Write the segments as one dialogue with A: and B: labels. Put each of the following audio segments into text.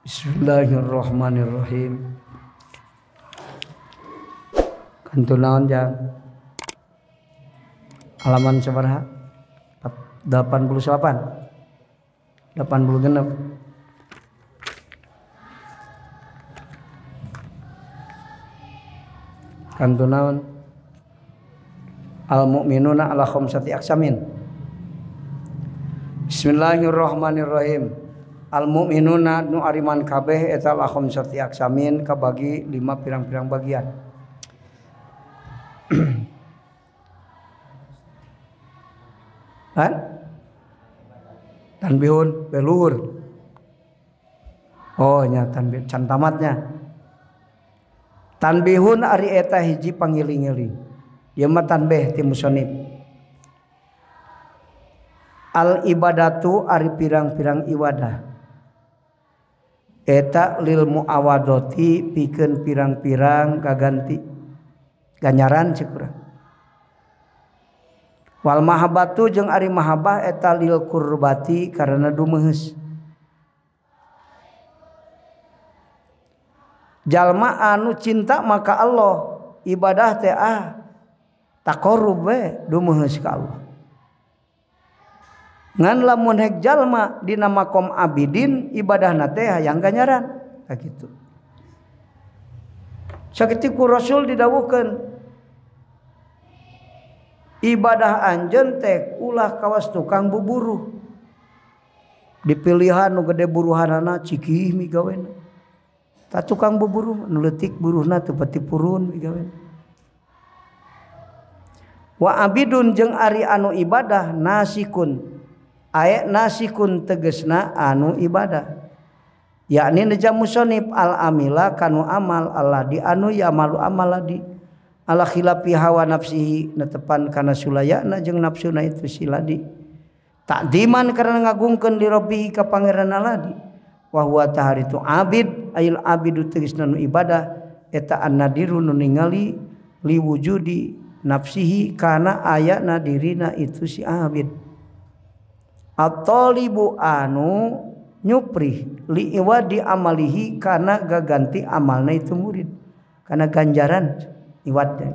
A: Bismillahirrahmanirrahim. Kantunaon jang halaman sabaraha? 88 86 kantunaon al mu'minuna ala khamsati aqsamin. Bismillahirrahmanirrahim. Al mu'minuna nu ariman kabeh eta la khamsati aqsamin kabagi 5 pirang-pirang bagian. Tanbihun beluhur. Oh nya tanbih can tamatnya. Tanbihun ari eta hiji pangiling-iling. Ieu mah tanbih ti musannif. Al ibadatu ari pirang-pirang ibadah. Eta lil muawadati pikeun pirang-pirang gaganti ganjaran cekurang. Wal mahabbatu jeung ari mahabbah eta lil qurbati karena dumeheus. Jalma anu cinta maka Allah ibadah teh taqarrub we dumeheus ka Allah. Ngan lamun hek jalma dina makom abidin ibadahna teh hayang ganjaran kakitu. Sakitu ku Rasul didawuhkeun ibadah anjeun teh ulah kawas tukang buburuh. Dipilihan nu gede buruhanana cikih migawena. Ta tukang buburuh nu leutik buruhna teu pati purun migawena. Wa abidun jeung ari anu ibadah nasikun. Ayat nasikun tegesna anu ibadah. Yakni neja musannif al amila kanu amal alladhi anu yamalu amaladi ala khilafi hawa nafsihi netepan kana sulayana jeung nafsuna itu siladi. Takdiman karena ngagungkeun li rabbihi ka pangeran aladi. Wa huwa taharitu abid ayil abidu tegesna nu ibadah eta annadiru nu ningali li wujudi nafsihi kana ayana dirina itu si abid. At-talibu anu nyuprih li iwadi amalihi kana gaganti amalna itu murid kana ganjaran iwadnya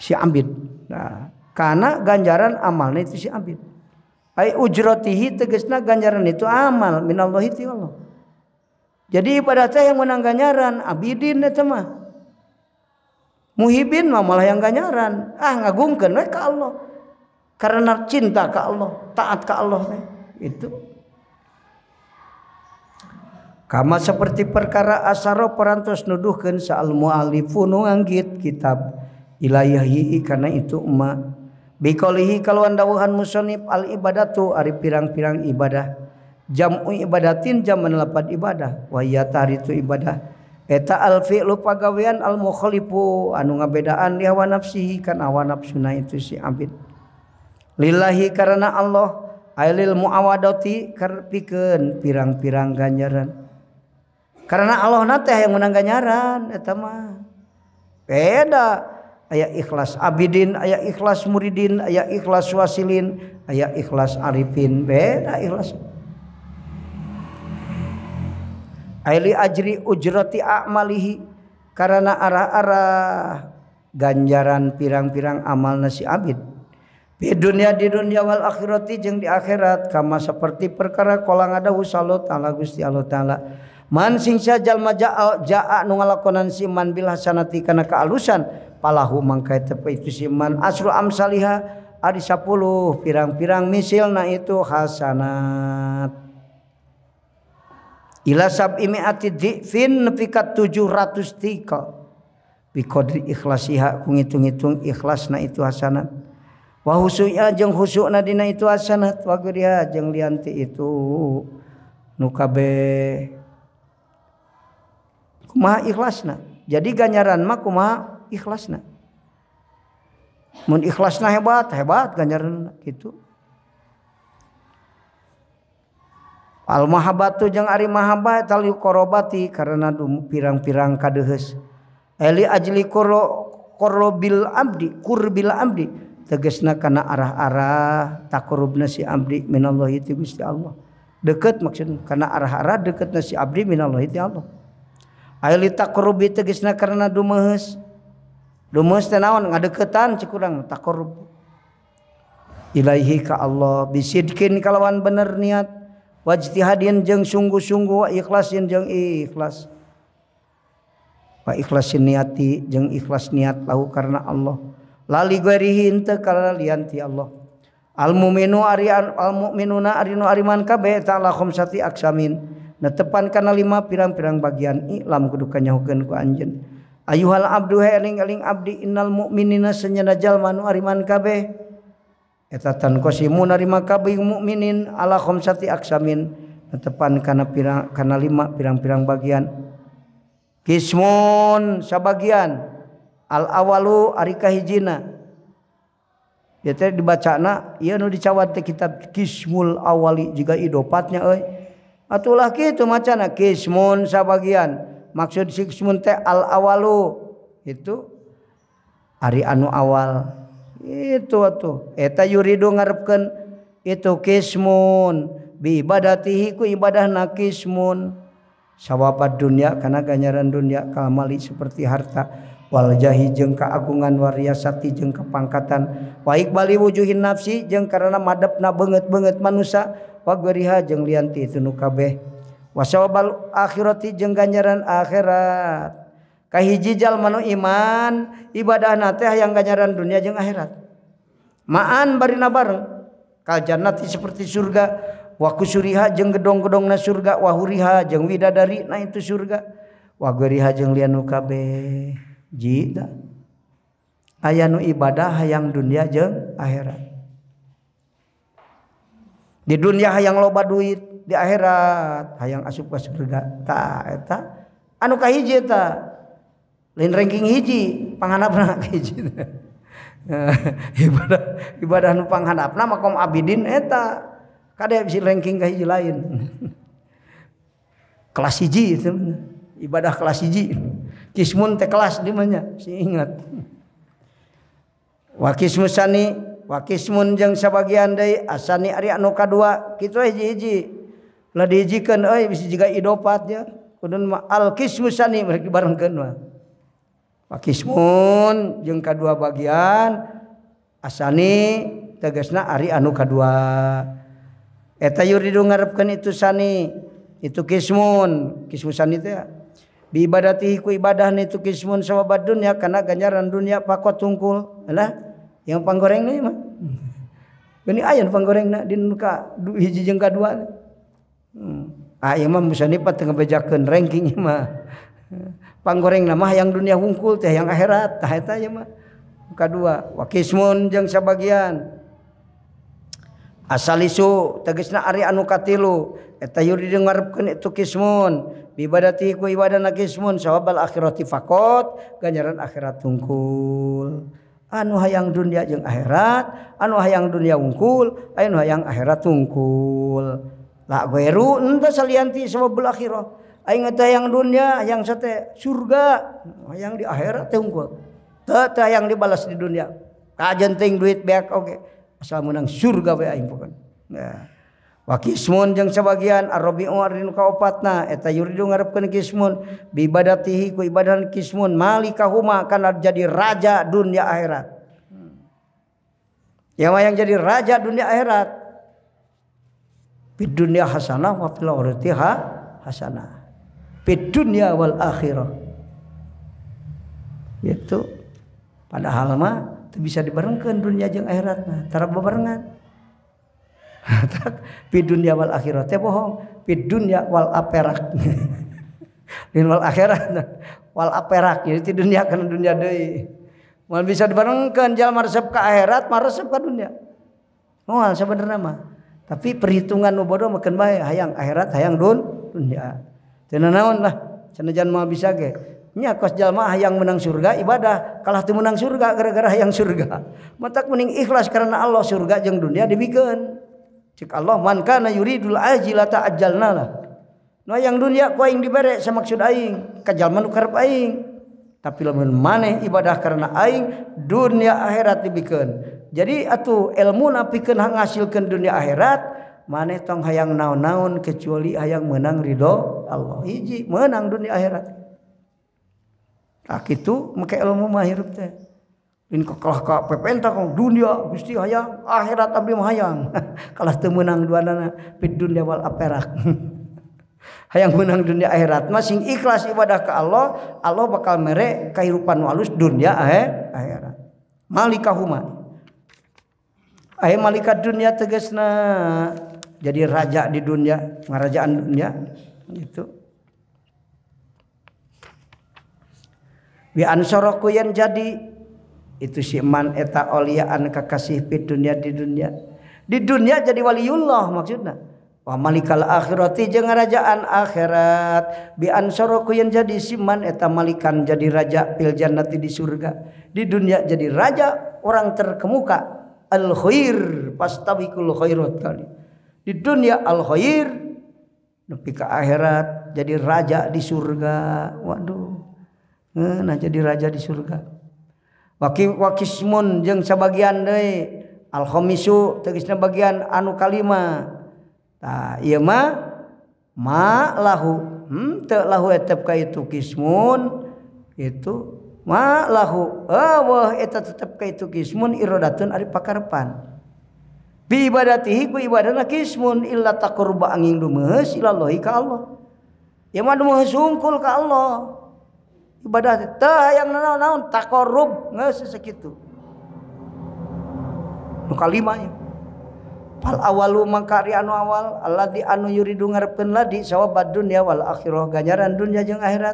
A: si abid. Nah, kana ganjaran amalna itu si abid. Ai ujratihi tegasna ganjaran itu amal minallahi ti Allah. Jadi ibadah teh yang menang ganjaran abidin eta mah. Muhibin mah malah yang ganjaran. Ngagungkeun we ka Allah. Karena cinta ke Allah, taat ke Allah itu. Kama seperti perkara asaro perantos nuduhkeun sa'al mu'allifu nu nganggit kitab ilayahi karena itu emma biqaulihi kalawan dawuhan musannif al ibadatu ari pirang-pirang ibadah jam'u ibadatin jaman lapat ibadah wa ya taritu ibadah eta al fi'lu pagawean al mukhalifu anu ngabedaan li hawa nafsihi kan hawa nafsuna itu si abid. Lillahi karena Allah ailil muawadati karpikeun pirang-pirang ganjaran. Karena Allah teh yang menang ganjaran eta mah. Beda aya ikhlas abidin, aya ikhlas muridin, aya ikhlas wasilin, aya ikhlas arifin, beda ikhlas. Aili ajri ujrati a'malihi karena arah-arah ganjaran pirang-pirang amalna si abid. Di dunia wal akhirati jeung di akhirat kama seperti perkara qala ngadawu sallallahu taala Gusti Allah taala man sing jalma jaa nu ngalakonan si man bil hasanati kana kaalusan palahu mangka tepe itu si man asru amsaliha ari 10 pirang-pirang misilna itu hasanat ila sab'imi'ati dhifin nepi ka 700 tika bi qadri ikhlasiha ku ngitung-ngitung ikhlasna itu hasanat. Wa husuya jeung husukna dina itu hasanat wa guriha jeung lianti itu nu kabeh kumaha ikhlasna. Jadi ganjaran mah kumaha ikhlasna. Mun ikhlasna hebat ganjaran gitu. Al mahabbatu jeung ari mahabbah eta li qarabati karena pirang-pirang kadeuheus. Eli ajli qurbil abdi tegasna kana arah-arah taqarrubna si abdi minallahi ti Gusti Allah deket maksudna karena arah-arah deketna si abdi minallahi ti Allah. Aya li taqarrubi tegasna karena dumeheus. Dumeheus teh naon ngadeukeutan cik urang taqarrub. Ilaihi ka Allah bisidkin kalawan bener niat wajtihadin jeung sungguh-sungguh wa ikhlasin jeung ikhlas. Wa ikhlasin niati jeung ikhlas niat lahu karena Allah. Lali ghairihi henteu kana lian ti Allah. Al mu'minuna arinu ariman kabeh ta'ala khamsati aksamin netepan kana 5 pirang-pirang bagian iklam kudu kanyahukeun ku anjeun ayuhal abdu eling-eling abdi innal mu'minina senyana jalma nu ariman kabeh eta tan qasimun arima kabeh mukminin ala khamsati aksamin netepan kana 5 pirang-pirang bagian kismun sabagian al awalu ari kahijina ya teh dibacana ieu nu dicawat teh kitab Kismul Awali jiga idopatnya euy atulah kitu macana kismun sabagian maksud si kismun teh al awalu itu ari anu awal itu atuh eta yuridu ngarepkeun itu kismun bi ibadatihi ku ibadahna kismun sawabad dunya kana ganjaran dunya kamali seperti harta wal jahi jeung kaagungan wariasati jeung kepangkatan wa iqbali wujuhin nafsi jeung karana madepna beungeut-beungeut manusia wa gariha jeung lianti itu nu kabeh wa sawabal akhirati jeung ganjaran akhirat kahiji jalma nu iman ibadahna teh hayang ganjaran dunia jeung akhirat ma'an barina bareng kal jannati seperti surga wa kusuriha jeung gedong-gedongna surga wa huriha jeung widadari na itu surga wa gariha jeung lian nu kabeh jida aya nu ibadah hayang dunia jeung akhirat di dunia hayang loba duit di akhirat hayang asup ka surga tah eta anu kahiji eta lain ranking hiji panghandapna hiji ibadah nu panghandapna makom abidin eta kade bisi ranking kahiji lain kelas hiji itu ibadah kelas hiji kismun teh kelas di mana si ingat wa kismusani wa kismun jeung sabagian deui asani ari anu kadua kitu hiji-hiji lah dihijikeun euy bisi jiga idopat ya kudun ma al kismusani mereka barengkeun mah wa kismun jeung kadua bagian asani tegasna ari anu kadua eta yuridu ngarepkeun itu sani itu kismun kismusani teh bi ibadatihi ku ibadahna itu kismun sawabad dunya kana ganjaran dunia pakot tungkul alah yang panggorengna mah geuning aya panggorengna di ka hiji jeung kadua ieu mah musannif teu ngabejakeun ranking mah panggorengna mah yang dunia hungkul teh yang akhirat tah eta ieu mah kadua wa kismun jeung sabagian asalisu tegasna ari anu katilu eta yuridu ngarepkeun itu kismun bi ibadati ku ibadana kismun sawabal akhirati faqat ganjaran akhirat tungkul anu hayang dunia jeung akhirat anu hayang dunia wungkul anu hayang akhirat tungkul la ghairu enta salianti sawabul akhirah aing teh hayang dunia hayang sate surga hayang di akhirat teh wungkul teu hayang dibalas di dunia kajenting duit beak oge asal menang surga we aing pokon nah wa kismun jeung sabagian arabi'u arinu kaopatna eta yuridu ngarepkeun kismun bi ibadatihi ku ibadahan kismun malikahuma kana jadi raja dunia akhirat yang jadi raja dunia akhirat fid dunya hasanah wa fil akhirati hasanah fid dunya wal akhirah itu padahal mah teu bisa dibarengkeun dunia jeung akhiratna tara bebarengan fi dunya wal akhirat teh bohong fi dunya wal aperak din wal akhirat wal aperak jadi ti dunia kana dunia deui moal bisa dibarengkeun jalma resep ka akhirat mah resep ka dunia moal sabenerna mah tapi perhitungan nu bodoh makeun bae hayang akhirat hayang dunia teu naon lah sanajan mah bisa ge nya kos jalma hayang menang surga ibadah kalah teu menang surga gara-gara hayang surga matak mending ikhlas karena Allah surga jeung dunia dibikeun cik Allah man kana yuridul ajilata ajalna lah nu hayang dunia ku aing dibere samaksud aing ka jalma nu karep aing tapi lamun maneh ibadah karena aing dunia akhirat dibikeun jadi atuh ilmuna pikeun ngasilkeun dunia akhirat maneh tong hayang naon-naon kecuali hayang menang ridho Allah. Hiji menang dunia akhirat. Tah kitu make ilmu mah hirup teh. Ini kalah ka pepenta kong dunia Gusti hayang akhirat abdi mah hayang. Kalah teu meunang duanana fid dunya wal akhirat. Hayang menang dunia akhirat mah sing ikhlas ibadah ka Allah, Allah bakal mere kahirupan nu alus dunia akhirat. Malikahuma. Aya malaikat dunia tegasna jadi raja di dunia, ngarajaan dunia gitu. Bi ansaraku yang jadi itu si man eta oliaan kakasih di dunia di dunia jadi waliullah maksudna. Wa malikal akhirati jeung ngarajaan akhirat bi ansaraku yang jadi si man eta malikan jadi raja fil jannati di surga. Di dunia jadi raja orang terkemuka al khair pastabiqul khairat kali. Di dunia al khair nepi ka akhirat jadi raja di surga. Waduh. Nah jadi raja di surga. Wakismun jeung sabagian deui al khamisu tegasna bagian anu kalima. Tah ieu mah ma lahu teu lahu etep ka itu kismun itu ma lahu wah eta tetep ka itu kismun iradatun ari pakarepan bi ibadatihi ku ibadahna kismun illa taqarruba angin dumeus ilallahi ka Allah ya mah dumeus hungkul ka Allah ibadah teh hayang naon taqarrub geus sakitu nu kalimanya fal awalu mangkari anu awal alladzi anu yuridu ngarepkeun ladi sawabad dunya wal akhirah ganjaran dunya jeung akhirat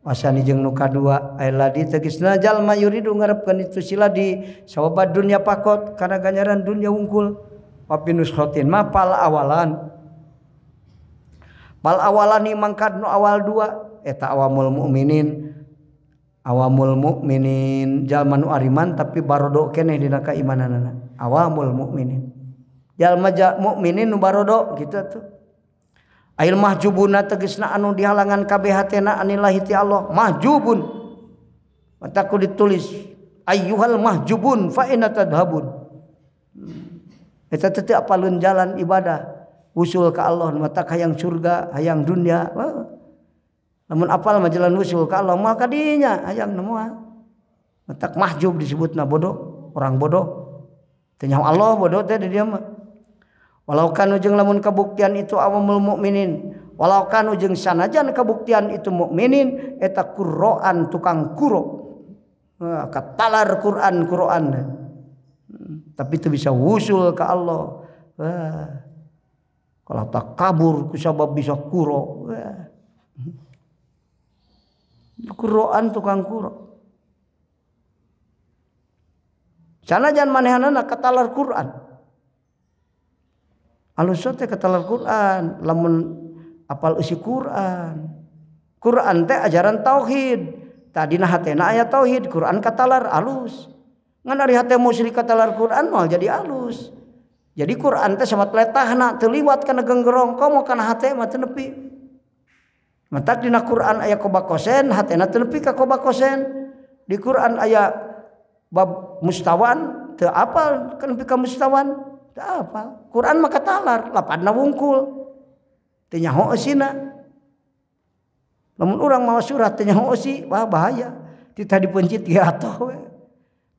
A: wasani jeung nu kadua aya ladi tegasna jalma yuridu ngarepkeun itu siladi sawabad dunya pakot kana ganjaran dunya wungkul wa pinus khotin ma pal awalani mangkad nu awal dua eta awamul mukminin jalma nu ariman tapi barodo keneh dina kaimananna awamul mukminin jalma mukminin nu barodo kitu atuh ail mahjubuna tegasna anu dihalangan kabeh hatena anillahi ti Allah mahjubun mata ku ditulis ayyuhal mahjubun fa inna tadhabun eta teh apaleun jalan ibadah usul ka Allah mata hayang surga hayang dunia lamun apal mah jalan usul ka Allah mah kadinya hayang nemoan mata mahjub disebutna bodoh orang bodoh teh nyaho Allah bodoh teh di dieu mah walau kanu jeung lamun kabuktian itu awamul mukminin walau kanu jeung sanajan kabuktian itu mukminin eta qur'an tukang kuro katalar Quran tapi itu bisa wusul ka Allah kalau tak kabur kusabab bisa kuro Quran tukang kuro sanajan manehanana katalar Quran alus teh katalar Quran lamun apal isi Quran teh ajaran tauhid tadina hatena aya tauhid Quran katalar alus ngan ari hate musyrik katalar Quran moal jadi alus jadi Quran teh samat letahna teu liwat kana genggerong komo kana hate mah teu nepi matak dina Quran aya kobakosen hatena teu nepi ka kobakosen di Quran aya bab mustawan teu apal ka nepi ka mustawan apa Quran mah katalar lapadna wungkul teu nyaho eusina lamun urang mawa surat teu nyaho eusi wah bahaya tita dipencit ge atoh we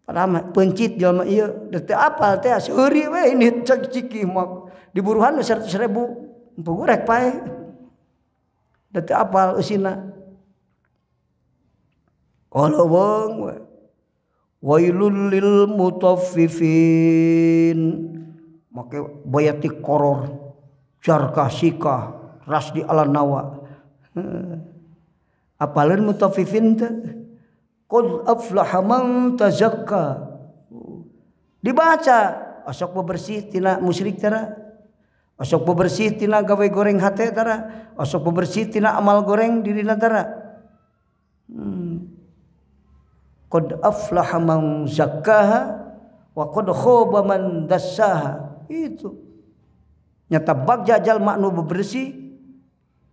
A: padahal pencit jalma ieu teu apal teh seuri we ini ciki mah diburuhan 100.000 empu rek pae teu apal eusina qala wong we wailul lil mutaffifin make bayati koror jarkah sikah rasdi ala nawa apaleun mutaffifin teh qad aflaha man tazakka dibaca asok bebersih tina musyrik tara asok bebersih tina gawe goreng hate tara asok bebersih tina amal goreng dirina tara qad aflaha man zakkaha wa qad khaba man dassaha itu nyata bagja jalma nu bebersih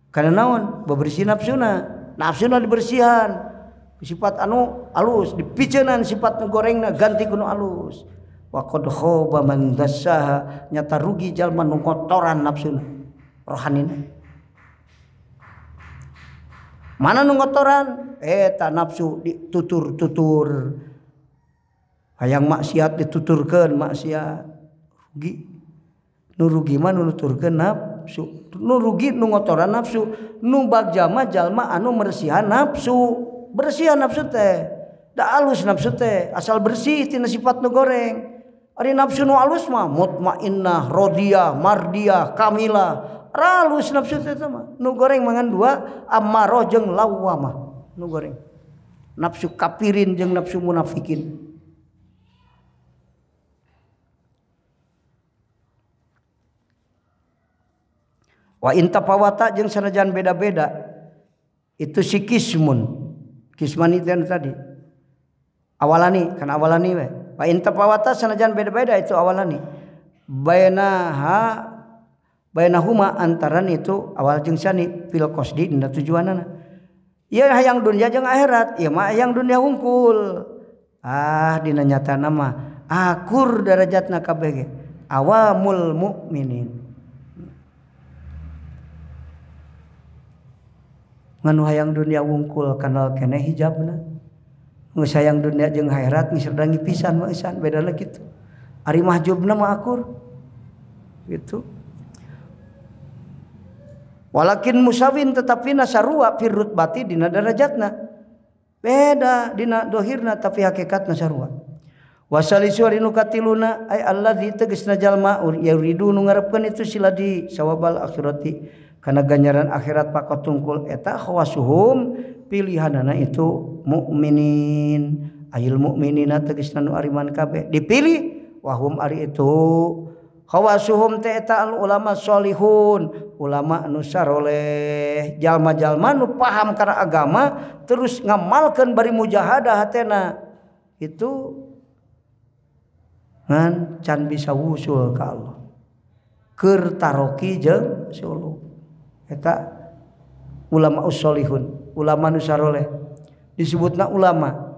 A: kana naon bebersih nafsuna dibersihan sifat anu alus dipiceunan sifat nu gorengna ganti ku nu alus wa qad khaba man dassaha nyata rugi jalma nu ngotoran nafsuna rohanina. Mana nu ngotoran eta nafsu ditutur-tutur hayang maksiat dituturkeun maksiat rugi. Nu rugi mah nu nuturkeun nafsu, nu rugi nu ngotoran nafsu, nu bagja mah jalma anu meresihan nafsu. Bersihan nafsu teh da alus nafsu teh asal bersih tina sifat nu goreng. Ari nafsu nu alus mah mutmainnah, radiyah, mardiyah, kamilah. Alus nafsu teh mah. Nu goreng mangan dua ammarah jeung lawwamah. Nu goreng. Nafsu kafirin jeung nafsu munafikin. Wa intapawata jeung sanajan beda-beda itu si kismun. Kisman itu tadi. Awalani kan awalani we. Wa intapawata sanajan beda-beda itu awalani. Bainahuma antaran itu awal jeung sani fil qasdi dina tujuanana. Ieu hayang dunya jeung akhirat, ieu mah hayang dunya hungkul. Dina nyatana mah akur darajatna kabeh ge. Awamul mukminin. Nganu hayang dunia wungkul kanal keneh hijabna geus hayang dunia jeung akhirat geus redangi pisan mah eusan bedana kitu. Ari mahjubna mah akur gitu. Walakin musawin tetapi nasarua fir rutbati dina darajatna beda dina dohirna tapi hakikatna sarua. Wasalisu ari nu katiluna ay allazi tegasna jalma yuridu nu ngarepkeun itu siladi sawabal akhirati kana ganjaran akhirat pakotungkul eta khawasuhum pilihanana itu mukminin ayil mukminina tegasna nu ariman kabeh dipilih wahum ari itu khawasuhum teh eta al ulama sholihun ulama anu saroleh jalma-jalma nu paham kana agama terus ngamalkeun bari mujahadah hatena itu ngan can bisa wusul ka Allah keur taroki jeung suluk. Eta ulama ussolihun ulama nu saroleh disebutna ulama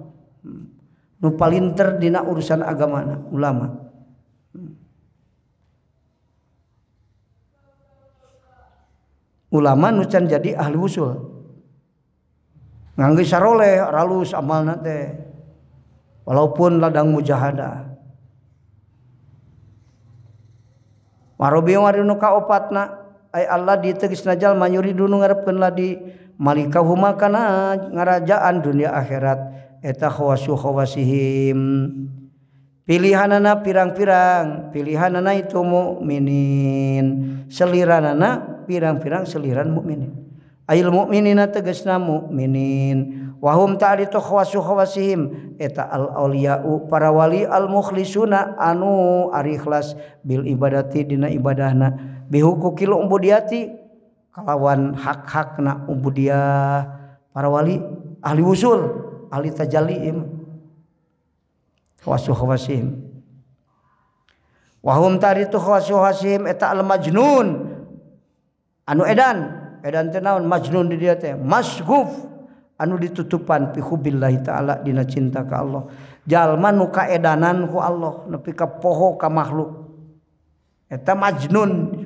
A: nu palinter dina urusan agamana ulama. Ulama nu can jadi ahli usul ngangge saroleh ralus amalna teh walaupun ladang mujahadah. Warobi warinu kaopatna ay Allah ditegasna jalma yuridu nu ngarepkeun ladi malikahuma kana ngarajaan dunia akhirat eta khawasihim pilihanana pirang-pirang pilihanana itu mukminin seliranana pirang-pirang seliran mukminin ayil mukminina tegasna mukminin wahum ta'ritu khawasihim eta al auliya'u para wali al mukhlisuna anu ari ikhlas bil ibadati dina ibadahna bihukukil ubudiyati kalawan hak-hakna ubudiyah para wali ahli usul ahli tajalli khawasihim wahum taritu khawasihim eta al majnun anu edan teh naon majnun di dieu teh masghuf anu ditutupan fi hubbillahi taala dina cinta ka Allah jalma nu kaedanan ku Allah nepi ka poho ka makhluk eta majnun.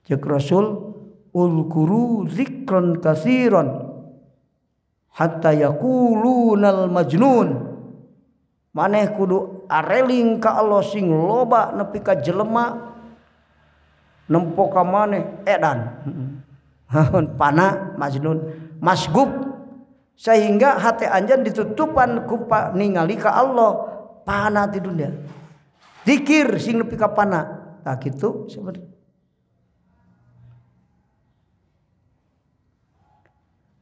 A: Cek Rasul ulkuru zikron kasiron hatta yaqulunal majnun maneh kudu areling ka Allah sing loba nepi ka jelema nempo ka maneh edan pana majnun masgub sehingga hati anjeun ditutupan ku ningali ka Allah pana di dunia zikir sing nepi ka pana tah kitu sebenarnya.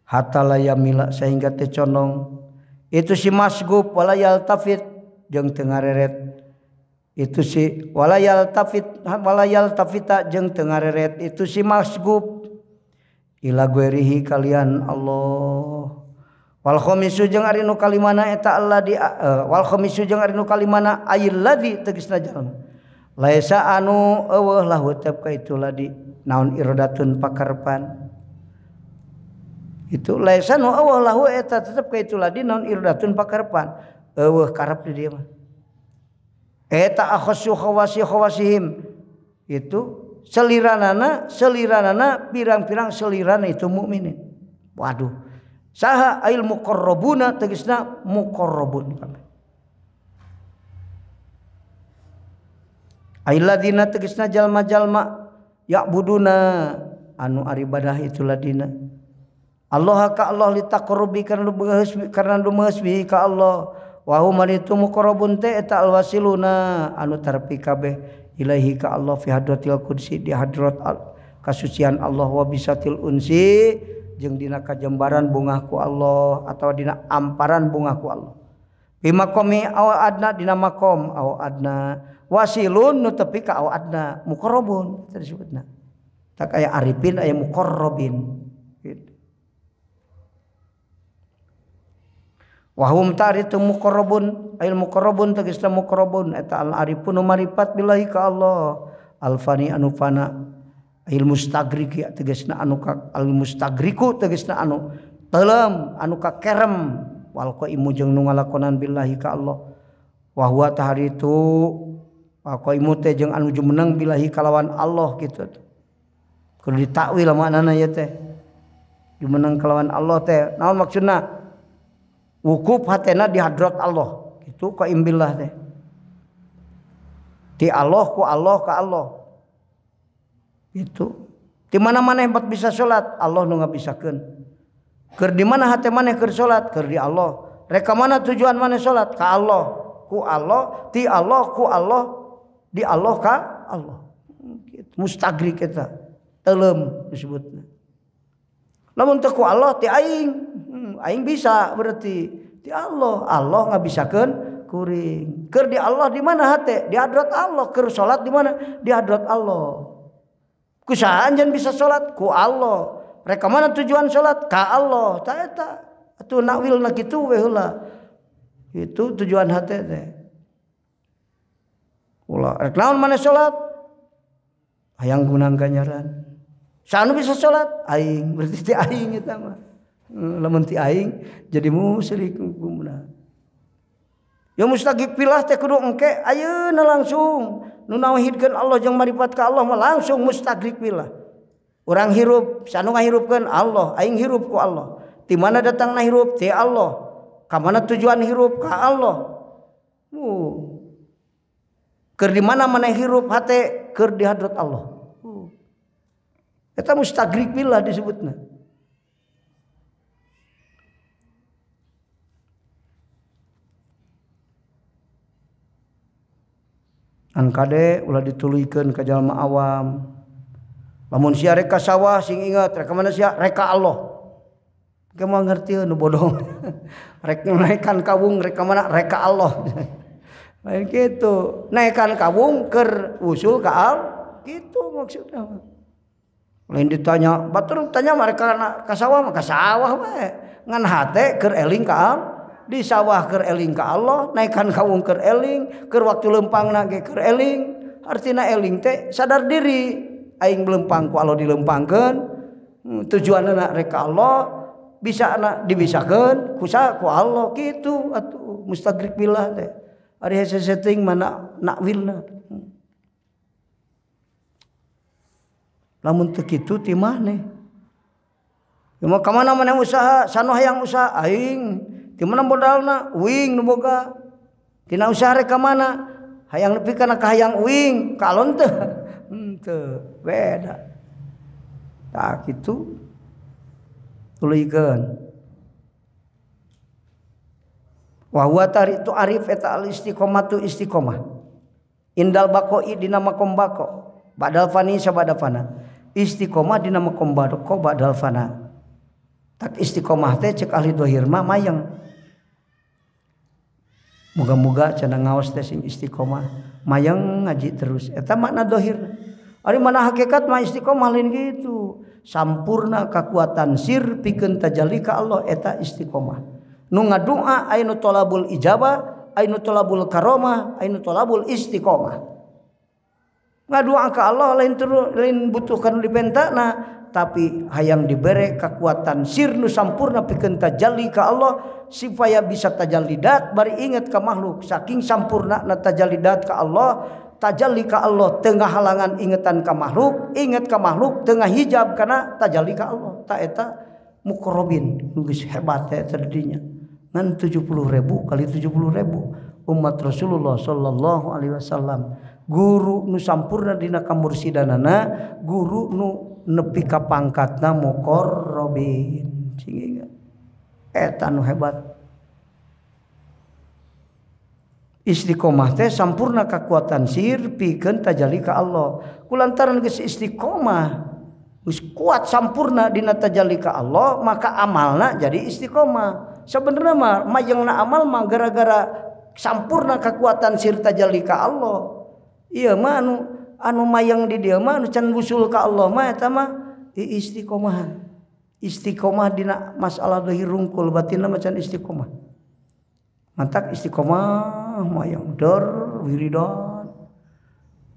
A: Hatta layamila sehingga teh condong itu si masgub walayal tafit jeung teu ngareret itu si walayal tafita jeung teu ngareret itu si masgub ila guerihi kalian Allah wal khamisu jeung ari nu kalimana eta Allah di wal khamisu jeung ari nu kalimana ayil ladzi tegasna jalma laisa anu eueuh lahu tep ka itu ladi naon iradatun pakarepan Itu laisan wa Allah lahu eta tetep ka itu ladin naon irdatun pakarepan eueuh karep di dieu mah eta akhassu khawasihim itu seliranana pirang-pirang selirana itu mukminin. Waduh saha ail muqarrabuna tegasna muqarrabun kabeh ailadina tegasna jalma-jalma ya'buduna anu aribadah itu ladina Allah ka Allah litaqarrubi karena dumeusbi ka Allah wa hum itu muqarrabun teh eta alwasiluna anu tarpi kabeh ilaihi ka Allah fi hadratil qudsi di hadrat kasucian Allah wa bisatil unsi jeung dina kajembaran bungah ku Allah atau dina amparan bungah ku Allah bi maqami aw adna dina maqam aw adna wasilun nu tepi ka aw adna muqarrabun disebutna tak aya arifin aya muqarrabin gitu. Wahum taritu muqarrabun ail muqarrabun tegasna muqarrabun eta al arifun marifat billahi ka Allah al fani anu fana ail mustagriq tegasna anu ka al mustagriqu tegasna anu teuleum anu ka kerem wal qaimu jeung nu ngalakonan billahi ka Allah wa huwa taharitu wa qaimu teh jeung anu jumeneng billahi kalawan Allah kitu kudu ditakwil maknana ya teh jumeneng kalawan Allah teh naon maksudna wukuf hatena di hadrat Allah itu qaim billah teh di Allah ku Allah ka Allah itu di mana maneh bisa salat Allah nu ngabisakeun keur di mana hate maneh keur salat keur di Allah reka mana tujuan maneh salat ka Allah ku Allah ti Allah ku Allah di Allah ka Allah gitu. Mustagriq eta teuleum disebutna lamun teu ku Allah ti aing aing bisa berarti di Allah ngabisakeun kuring keur di Allah di mana hate di hadrat Allah keur salat di mana di hadrat Allah kusaha anjeun bisa salat ku Allah reka mana tujuan salat ka Allah ta eta atuh nakwilna kitu we heula itu tujuan hate teh ulah rek naon maneh salat hayang gunang ganjaran sanu bisa salat aing berarti ti aing eta mah lamun ti aing jadi musyrik hukumna ya mustaqib pilah teh kudu engke ayeuna langsung nu nauhidkeun Allah jeung marifat ka Allah mah langsung mustaqib pilah urang hirup sanu ngahirupkeun Allah aing hirup ku Allah ti mana datangna hirup ti Allah ka mana tujuan hirup ka Allah keur di mana maneh hirup hate keur di hadrat Allah eta mustaqib pilah disebutna an kade ulah dituluykeun ka jalma awam lamun sia rek ka sawah sing inget rek mana sia rek ka Allah ge moal ngartieun nu bodoh rek naekan kawung rek ka mana rek ka Allah lain kitu naekan kawung keur usul ka Allah kitu maksudna lain ditanya batur tanya mereka ka sawah mah ka sawah we ngan hate keur eling ka Allah di sawah keur eling ka Allah naikkan kawung keur eling keur waktu lempangna ge keur eling artina eling teh sadar diri aing lempang ku Allah dilempangkeun tujuanna rek ka Allah bisa dibisakeun kusa ku Allah kitu atuh mustaqrik billah teh ari hese setting mana nakwilna lamun teu kitu ti maneh ya mah ka mana maneh usaha sanu hayang usaha aing di mana modalna uing nu boga tina usaha rek ka mana hayang nepi kana ka hayang uing kalon teu teu beda tah kitu tuluykeun wa huwa taritu arif eta al istiqomatu istiqomah indal baqoi dina makom baqo badal fani sabada fana istiqomah dina makom baqo badal fana tak istiqomah teh cek ahli dohir mah mayang moga-moga cenah ngaos teh sing istiqomah mayang ngaji terus eta makna dohir ari mana hakikat mah istiqomah lain gitu sampurna kakuatan sir pikeun tajalli ka Allah eta istiqomah nu ngadoa ainu talabul ijabah ainu talabul karamah ainu talabul istiqomah Ngaduaan ka Allah lain butuhkan dipentana, tapi hayang dibere kekuatan sir nu sampurna pikeun tajalli ka Allah supaya bisa tajallidat bari inget ka makhluk saking sampurna na tajallidat ka Allah. Tajalli ka Allah tengah halangan ingetan ka makhluk, inget ka makhluk tengah hijab kana tajalli ka Allah. Ta eta muqarrabin nu geus hebat eta didinya. Ngan 70.000 kali 70.000 umat Rasulullah sallallahu alaihi wasallam. Guru nu sampurna dina kamursidanana, guru nu nepi ka pangkatna muqarrabin. Sehingga eta nu hebat. Istiqomah teh sampurna kekuatan sir pikeun tajalli ka Allah. Kulantaran geus istiqomah, geus kuat sampurna dina tajalli ka Allah, maka amalna jadi istiqomah. Sebenarnya mah mayangna amal mah gara-gara sampurna kekuatan sir tajalli ka Allah. Ieu mah anu mayang di dieu mah anu can busul ka Allah mah eta mah istiqomah. Istiqomah dina masalah zahir rungkul batinna mah can istiqomah. Mantak istiqomah mayang dor wiridan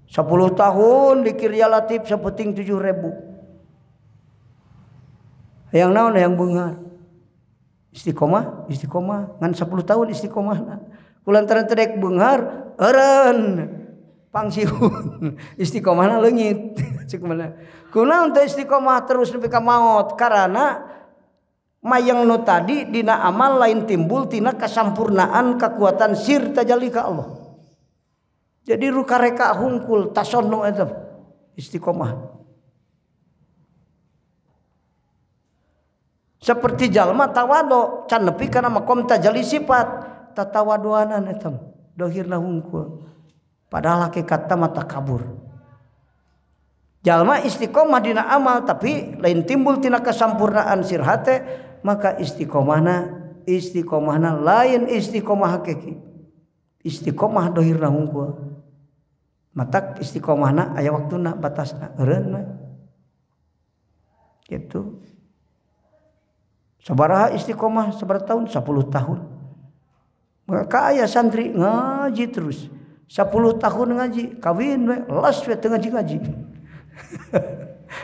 A: 10 tahun dikir ya latif sapeting 7.000 yang naon yang beunghar istiqomah ngan 10 tahun istiqomahna kulantaran tedek beunghar eureun pangsiun istiqomahna leungit cik mana kunaon teh istiqomah terus nepi ka maot karana mayang nu tadi dina amal lain timbul tina kasampurnaan kekuatan sir tajalli ka Allah. Jadi rukareka hungkul tasonno eta istiqomah. Seperti jalma tawado can nepi kana makom tajalli sifat tatawaduanan eta dohirna hungkul. Padahal hakikatna mata kabur. Jalma istiqomah dina amal tapi lain timbul tina kasampurnaan sir hate maka istiqomahna lain istiqomah hakiki. Istiqomah dohirna hungkul. Matak istiqomahna aya waktuna batasna eureun we. Kitu. Sabaraha istiqomah sabaraha tahun? 10 tahun. Maka aya santri ngaji terus. 10 tahun ngaji, kawin we, las we teu ngaji.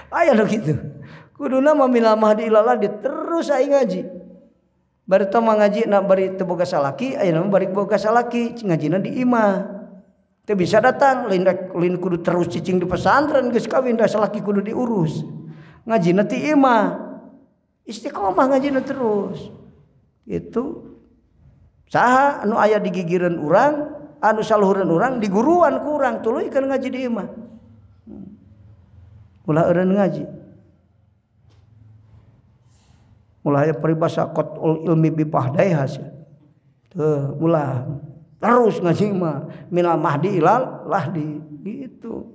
A: Aya nu kitu. Kuduna mamilah mahdi ilallah terus aing ngaji. Bari teu ngaji na bari teu boga salaki, ayeuna bari boga salaki ngajina di imah. Teu bisa datang lain kudu terus cicing di pesantren geus kawin da salaki kudu diurus. Ngajina ti imah. Istiqomah ngajina terus. Itu saha anu aya di gigireun urang, anu saluhureun urang diguruan ku urang tuluy keur ngaji di imah. Ulah eureun ngaji. Mulai peribahasa qatul ilmi bi fahdaiha teu ulah terus ngaji mah minal mahdi ilal lahdi gitu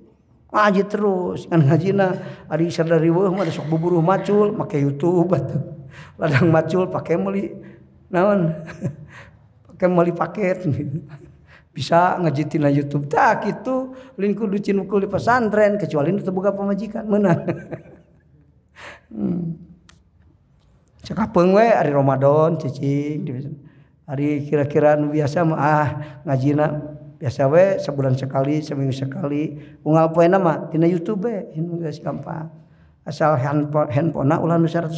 A: ngaji terus kan ngajina ari sadari weuh mah sok buburuh macul make YouTube atuh ladang macul pake meuli naon pake meuli paket bisa ngaji tina YouTube tah kitu lin kudu cinukul di pesantren kecuali teu boga pamajikan meunang cakapeung we ari Ramadan cicing hari kira-kira nu biasa mah ngajina biasa we sebulan sekali seminggu sekali unggal poena mah tina YouTube we geus gampang asal handphone ulah nu 100.000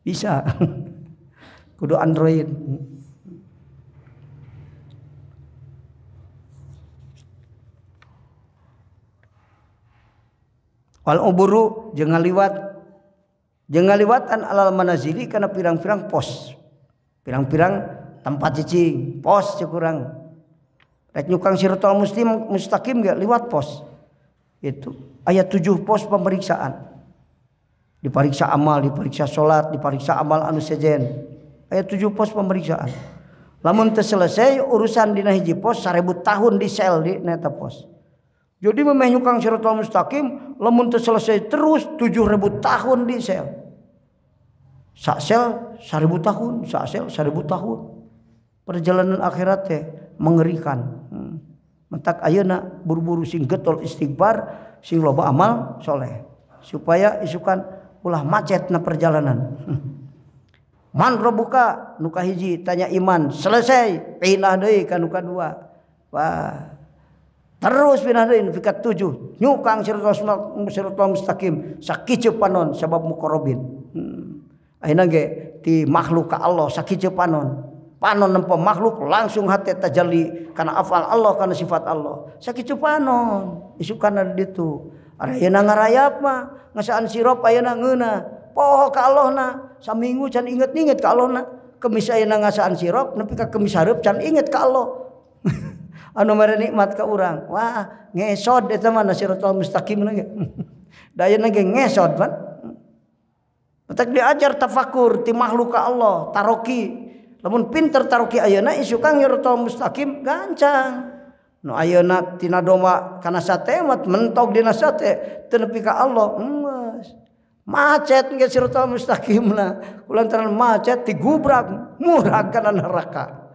A: bisa kudu Android. Wal uburu jeung ngaliwatan alal manazili kana pirang-pirang pos. Pirang-pirang tempat cicing, pos cekurang. Rek nyukang siratal mustaqim ge liwat pos. Itu aya 7 pos pemeriksaan. Dipariksa amal, dipariksa salat, dipariksa amal anu sejen. Aya 7 pos pemeriksaan. Lamun teu selesai urusan dina hiji pos 1000 tahun di sel di eta pos. Jadi memeh nyukang siratal mustaqim lamun teu selesai terus 7000 tahun di sel. Sak sel 1000 tahun, sak sel 1000 tahun. Perjalanan akhirat teh mengerikan. Mentak ayeuna buru-buru sing getol istighfar, sing loba amal soleh. Supaya isukan ulah macetna perjalanan. Man rabbuka nu kahiji tanya iman, selesai pindah deui ka nu kadua. Wah. terus pinahdeun pikat 7 nyukang siratal mustaqim sakiceu panon sabab muqarrabin. Ayeuna ge ti makhluk ka Allah sakiceu panon nempo makhluk langsung hate tajalli kana afal Allah kana sifat Allah sakiceu panon isukana di ditu. Ayeuna ngarayap mah ngasaan sirop ayeuna ngeuna poho ka Allahna saminggu can inget-inget ka Allahna kemis ayeuna ngasaan sirop nepi ka kemis hareup can inget ka Allah. Anu mere nikmat ka urang wah ngesod eta mah siratal mustaqim ge da ayeuna ge ngesod pan matak diajar tafakur ti makhluk ka Allah taroki lamun pinter taroki ayeuna isukang siratal mustaqim gancang nu ayeuna tina doma kana sate mah mentok dina sate teu nepi ka Allah macet ge siratal mustaqimna kulantaran macet digubrak murag kana neraka.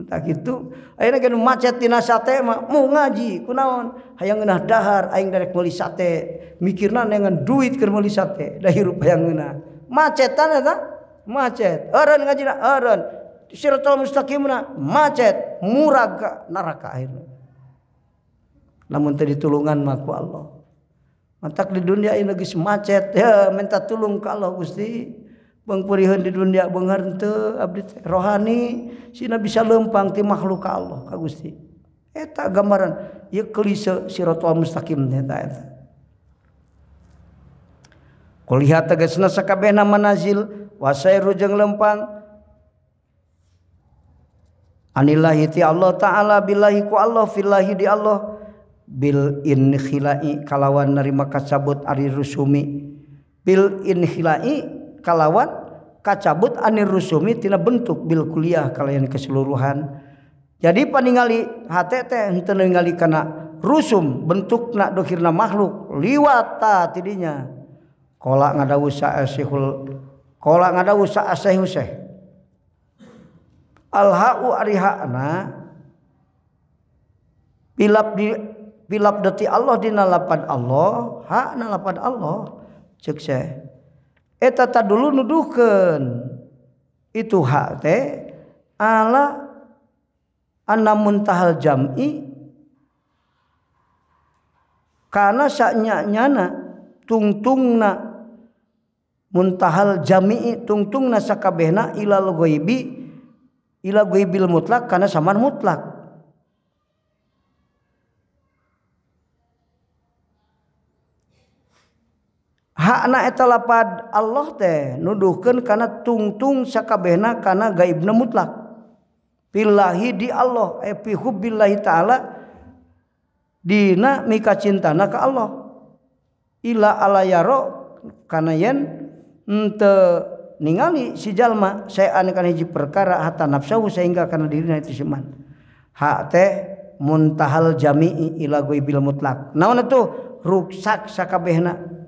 A: Tak gitu ayeuna ge macet tina sate mah mau ngaji kunaon hayang ngeunah dahar aing darek meuli sate mikirna nengan duit keur meuli sate da hirup hayang ngeunah macetan eta macet eureun ngajina eureun siratal mustaqimna macet murag ka neraka akhirna lamun teu ditulungan mah ku Allah mantak di dunia ieu geus macet ya minta tulung ka Allah Gusti beung purieun di dunia beunghar henteu abdi rohani sina bisa leumpang ti makhluk ka Allah ka Gusti eta gambaran ieu klise siratal mustaqim eta kulihat tegasna sakabehna manazil wasairu jeung leumpang anillahi ti Allah taala billahi ku Allah fillahi di Allah bil inkhilai kalawan narima kacabut ari rusumi bil inkhilai kalawan kacabut anir rusumi tina bentuk bil kuliah kalayan keseluruhan. Jadi paningali hate teh henteu ningali kana rusum bentukna dohirna makhluk liwat ta tidinya. Qala ngadawu sa'asihul qala ngadawu sa'asahu syekh. Alha'u arihana pilap deti Allah dina lapad Allah, hakna lapad Allah ceuk syekh. Eta tadulu nuduhkeun itu hak teh ala anna muntahal jam'i kana sanyanyana tungtungna muntahal jami'i tungtungna sakabehna ilal ghaibi ila ghaibil mutlak kana saman mutlak. Hakna eta lapad Allah teh nuduhkeun kana tungtung sakabehna kana gaibna mutlak. Billahi di Allah fi hubbillahi taala dina mika cintana ka Allah. Ila alayaro kana yen henteu ningali si jalma saean kana hiji perkara hatta nafsahu sehingga kana dirina itu siman. Hak teh muntahal jami'i ila ghaibil mutlak. Naon atuh ruksak sakabehna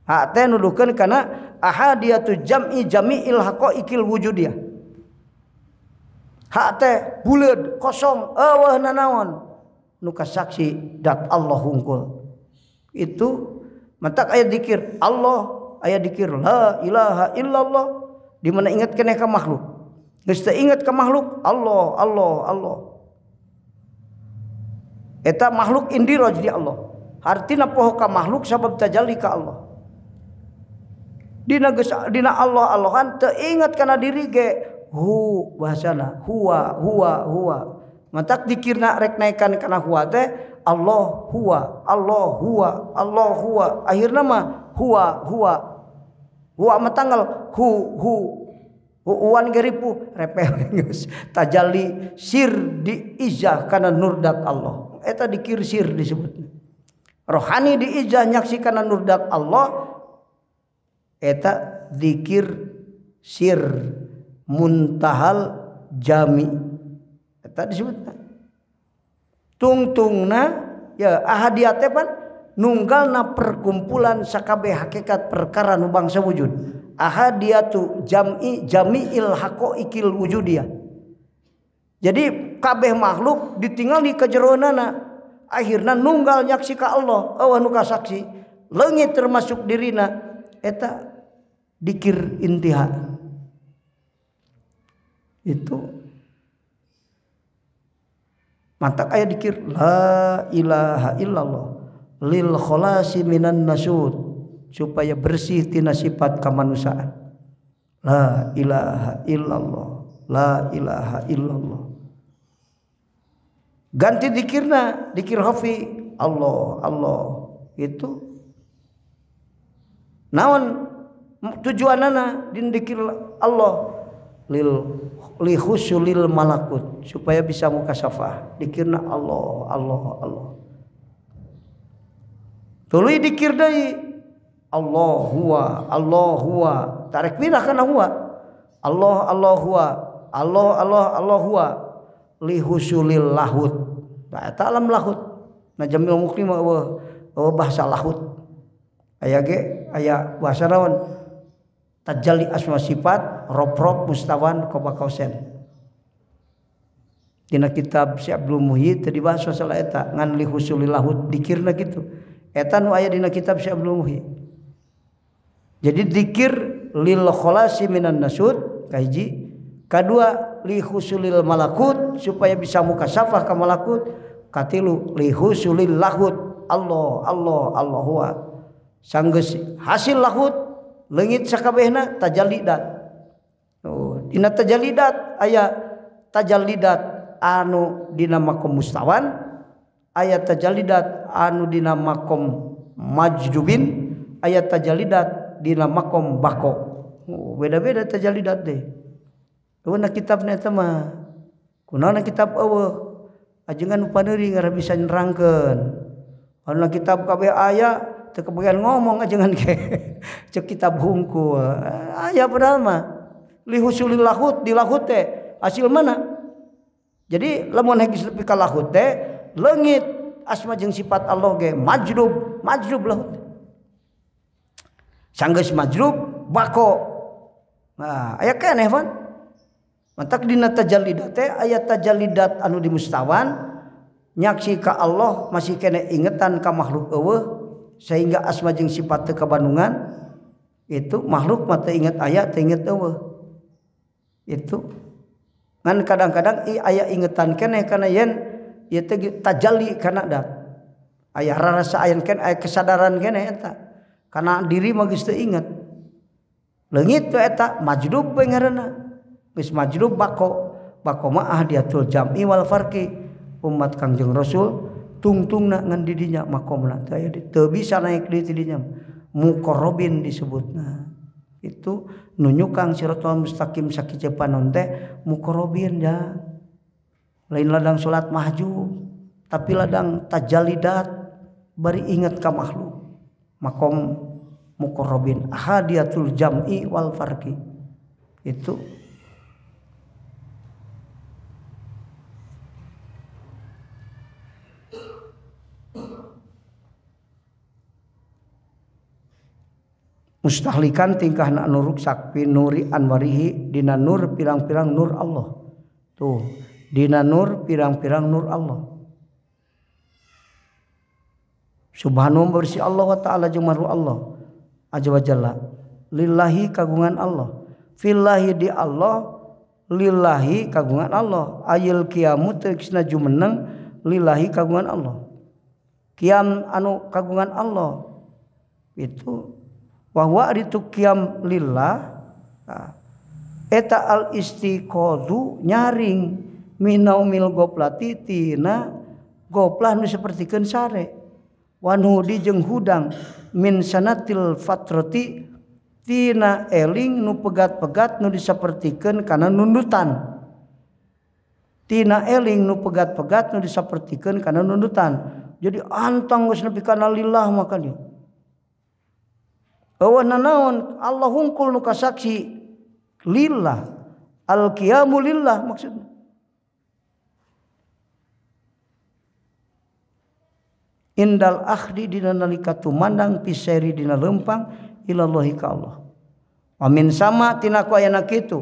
A: hak teh nuduhkeun kana ahadiyatu jam'i jami'il haqaiqil wujudiyah. Hak teh buleud kosong eueuhna naon nu kasaksi dat Allah hungkul. Itu matak aya zikir Allah, aya zikir la ilaha illallah di mana ingat keneh ka makhluk. Geus teu ingat ka makhluk Allah Allah Allah. Eta makhluk indiraj di Allah. Artina poho ka makhluk sabab tajalli ka Allah. Dina Allah Allahan teu ingat kana diri ge hu bahasana huwa matak dikirna rek naekan kana huwa teh Allah huwa akhirna mah huwa matanggal huwan geripu repeh geus tajalli sir di ijah kana nurdat Allah eta dikir sir disebutna rohani di ijah nyaksi kana nurdat Allah eta zikir sir muntahal jami eta disebutna tungtungna ya ahadiyat teh pan nunggalna perkumpulan sakabeh hakikat perkara nu bangsa wujud ahadiyatu jami'il haqaiqil wujudiyah. Jadi kabeh makhluk ditinggal di kajeroanana akhirna nunggal nyaksi ka Allah eueuh nu kasaksi leungit termasuk dirina eta dikir intiha itu Mantak aya dikir la ilaha illallah lil khalasi minan nasud, supaya bersih tina sifat kamanusiaan. La ilaha illallah, la ilaha illallah. Ganti dikirna, dikir hafi Allah Allah. Itu naon tujuanana din dikir Allah li khusulil malakut, supaya bisa mukasafah dikirna Allah Allah Allah. Tuluy dikir deui Allah huwa tarik pindah kana huwa Allah Allah huwa Allah Allah Allah huwa li husulil lahut. Nah, eta alam lahut. Nah jamil mukrim bahasa lahut. Aya ge aya bahasa naon? Tajalli asma sifat rob mustawan qobaqausen. Dina kitab Syekh Abdul Muhyi teu dibahas masalah eta ngan li husulil lahut dikirna kitu. Eta nu aya dina kitab Syekh Abdul Muhyi. Jadi dikir lil khalasi minan nasud kahiji, kadua li husulil malakut supaya bisa mukasafah ka malakut, katilu li husulil lahut Allah Allah Allah huwa. Sanggeus hasil lahut leungit sakabehna tajallidat. Oh, dina tajallidat aya tajallidat anu dina makom mustawan, aya tajallidat anu dina makom majdubin, aya tajallidat dina makom bako. Oh, beda-beda tajallidat teh. Eueuna kitabna eta mah. Kunaon kitab eueuh? Ajengan paneuri ngara bisa nerangkeun. Anu kitab kabeh aya teu kebagian ngomong ajengan ke. Cek kitab hungkul. Aya padahal mah. Li husulil lahut di lahut teh hasil mana? Jadi lamun hege nepi ka lahut teh leungit asma jeung sifat Allah ge majdub lahut. Sanggeus majdub bako. Nah, aya keneh pan. Mantak dina tajallidat teh aya tajallidat anu di mustawan nyaksi ka Allah masih kene ingetan ka makhluk eueuh sehingga asma jeung sifat teu kabandungan. Itu makhluk mah teu inget aya teu inget eueuh. Itu ngan kadang-kadang aya ingetan keneh kana yen ieu teh tajalli kana dat. Aya rarasaan keneh aya kesadaran keneh eta. Kana diri mah geus teu inget. Leungit teh eta majdub we ngaranna. Geus majdub bako mah ahdiatul jam'i wal farqi. Umat Kangjeng Rasul tungtungna ngan di dinya makomna teu aya teu bisa naik di dinya. Muqarrabin disebutna. Itu nunyukang siratal mustaqim sakicepanon teh muqarrabin ya. Lain ladang salat mahjub, tapi ladang tajallidat bari ingat ka makhluk. Makom muqarrabin ahadiatul jam'i wal farqi. Itu mustahlikan tingkahna anu ruksak fi nuri anwarihi dina nur pirang-pirang nur Allah. Tuh, dina nur pirang-pirang nur Allah. Subhanahu bersih Allah wa ta'ala jeung maru Allah azza wa jalla. Lillahi kagungan Allah. Fillahi di Allah, lillahi kagungan Allah. Ayil qiyamu tegasna jumeneng lillahi kagungan Allah. Qiyam anu kagungan Allah. Itu wa huwa aritu qiyam lillah eta al istiqadhu nyaring minaumil goplati tina goplah nu sapertikeun sare wanhudi jeung hudang min sanatil fatrati tina eling nu pegat-pegat nu disapertikeun kana nundutan tina eling nu pegat-pegat nu disapertikeun kana nundutan. Jadi antang geus nepi kana lillah maka dia awana naon Allah hungkul nu kasaksi lillah al qiyamu lillah maksudna. Indal akhdi dina nalika tumandang pisairi dina lempang ilallahi ka Allah. Wa min sama tina ku ayana kitu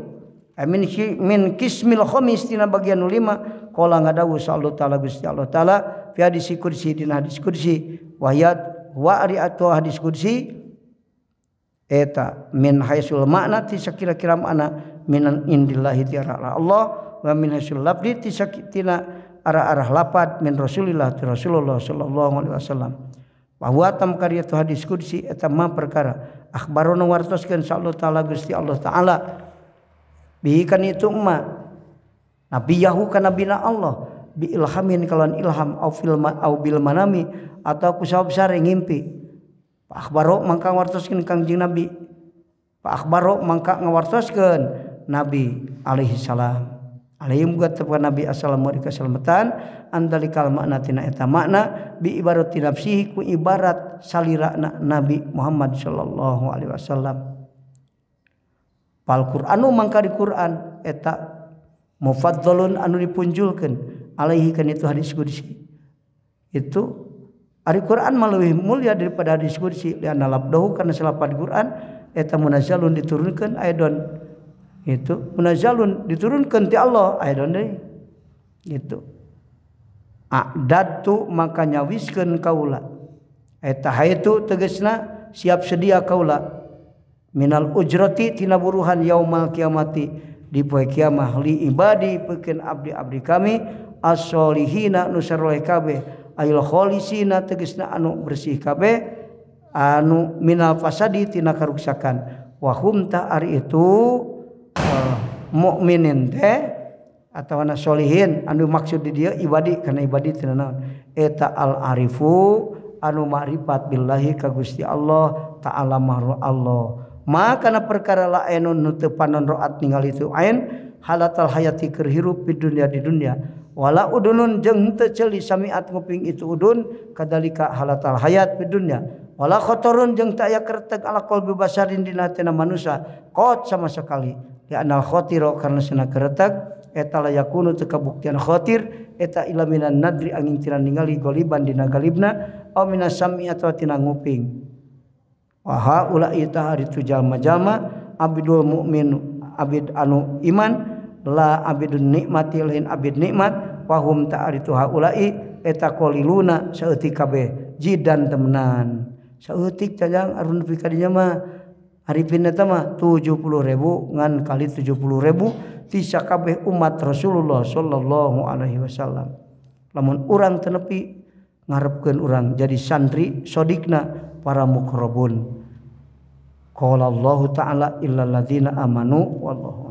A: min kismil khamis tina bagian 5 qala ngadawu sallallahu taala Gusti Allah taala fi hadis kursi dina hadis kursi wayat wa ariatu hadis kursi eta min haisul makna ti sakira-kira makna minan indillahi ta'ala Allah wa min haisul lafzi ti sakitina arah-arah lapad min Rasulillah ti Rasulullah sallallahu alaihi wasallam. Bahwa tam karya tu hadis qudsi eta mah perkara akhbarona wartoskeun sallallahu taala Gusti Allah taala bihi kan itu mah nabiyahu kana nabina Allah bi ilhamin kalawan ilham au bil manami atau ku sabab sare ngimpi. Pak akhbaro mangka wartoskeun Kangjeng Nabi. Pak akhbaro mangka ngawartoskeun Nabi alaihi salam. Alaihi muga tepang Nabi assalamualaikum keselamatan andalikal makna tina eta makna bi ibarati nafsihi ku ibarat salirana Nabi Muhammad sallallahu alaihi wasallam. Pal Qur'anu mangka di Qur'an eta mufaddalun anu dipunjulkeun alaihi kan itu hadis qudsi. Itu ari Qur'an mah leuwih mulia daripada hadis qudsi lianna labdahu kana salapad Qur'an eta munazzalun diturunkeun aidon itu munazzalun diturunkeun ti Allah aidon deui gitu. A'dadtu maka nyawiskeun kaula eta haitu tegasna siap sedia kaula minal ujrati tina buruhan yaumal kiamati di poe kiamah li ibadi pikeun abdi-abdi kami as-solihina nu saroleh kabeh ayul kholisina tegasna anu bersih kabeh anu minal fasadi tina karuksakan wa hum ta ari itu mukminin teh atawa solihin anu maksud di dia ibadi kana ibadi tina naon eta al arifu anu ma'rifat billahi ka Gusti Allah taala mahru Allah maka na perkara laenun nu teu panon roat ningali tu ain halatal hayati keur hirup di dunia wala udunun jeung teu ceuli samiat nguping itu udun kadalika halatal hayat di dunia wala khotorun jeung teu aya kerteg ala qalbi basarin dina tena manusia qot sama sekali ya anal khotiro karena sana kerteg eta la yakunu teu kabuktian khotir eta ila minan nadri angin tina ningali goliban dina galibna aw minas sami atawa tina nguping wa haula ita hari tu jalma-jalma abidul mukmin abid anu iman la abidun nikmati lain abid nikmat wa hum ta'aritu haula'i eta qaliluna saeutik kabeh jidan temenan saeutik cajang arun nepi ka dinya mah haripin eta mah 70.000 ngan kali 70.000 ti sakabeh umat Rasulullah sallallahu alaihi wasallam lamun urang teu nepi ngarepkeun urang jadi santri sodikna para muqrabun qala Allah taala illal ladzina amanu wallahu